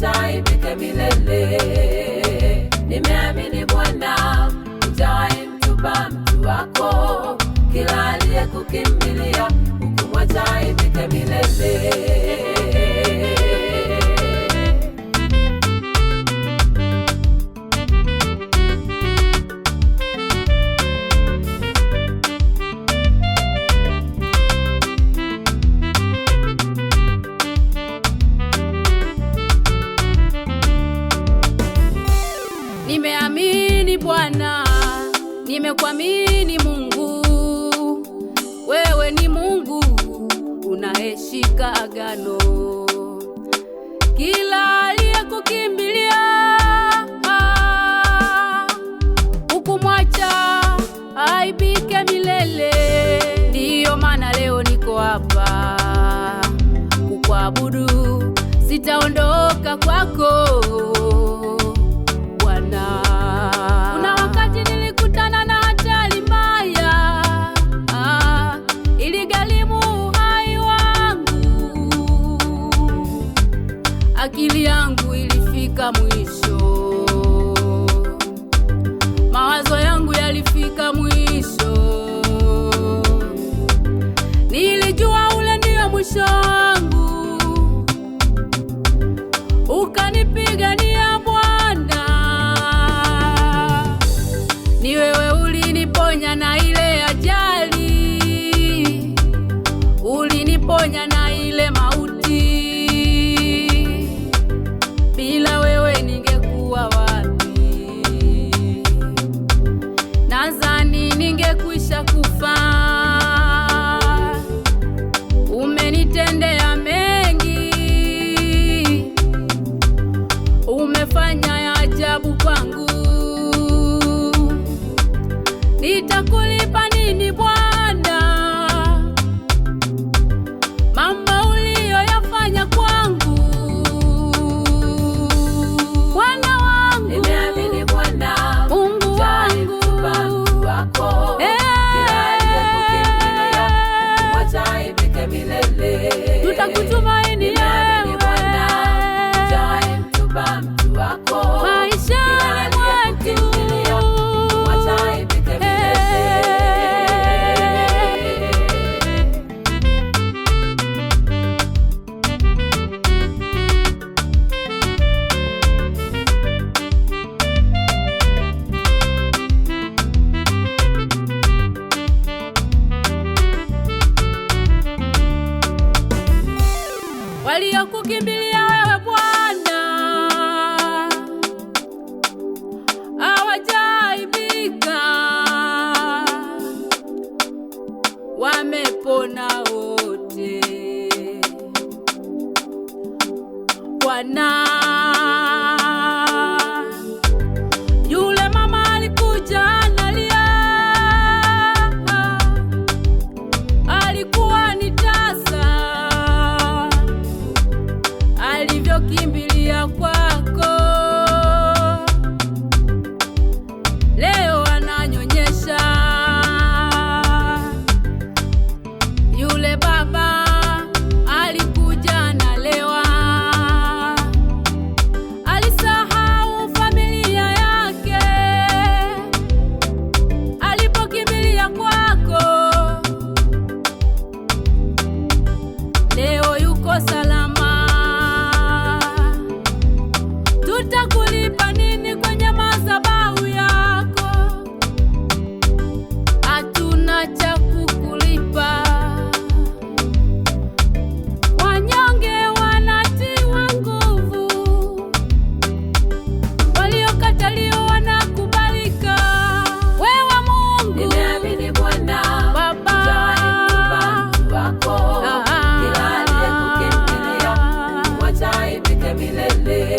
aibike milele. Nimeamini Bwana, hujawahi mtupa mtu wako. Kila aliyekukimbilia hukumwacha aibike milele. Nimeamini Bwana, nimekuamini Mungu. Wewe ni Mungu unayeshika agano. Kila aliyekukimbilia hukumwacha aibike milele. Ndiyo maana leo niko hapa kukuabudu, sitaondoka kwako. Kuna wakati nilikutana na hatari mbaya, iligharimu uhai wangu. Akili yangu ilifika mwisho, mawazo yangu yalifika mwisho. Nilijua ule ndio mwisho wangu, ukanipigania Bwana. Ni wewe uliniponya na ile ajali, uliniponya na ile mauti. Bila wewe ningekuwa wapi? Nadhani ningekwisha kufa. Umenitendea mengi, umefanya ya ajabu kwangu. Nitakulipa nini Bwana, mambo uliyoyafanya kwangu? Bwana wangu, nimeamini Bwana, Mungu wangu, mtu wako. Kila aliyekukimbilia hukumwacha aibike milele. Tutakutumaini nimeamini Bwana, hujawahi mtupa mtu wako. maishani mwetu. Waliokukimbilia wewe Bwana hawajaibika, wamepona wote Bwana. Yule mama alikuja analia, alikuwa ni tasa, alivyokimbilia kwako. Leo ananyonyesha. Yule baba alikuja analewa, alisahau familia yake. Alipokimbilia kwako, leo yuko salama. Tutakulipa nini kwenye madhabahu yako? Hatuna cha kukulipa. Wanyonge wanatiwa nguvu, waliokataliwa wanakubalika. Wewe Mungu, nimeamini Bwana, Baba, hujawahi mtupa mtu wako. Kila aliyekukimbilia hukumwacha aibike milele.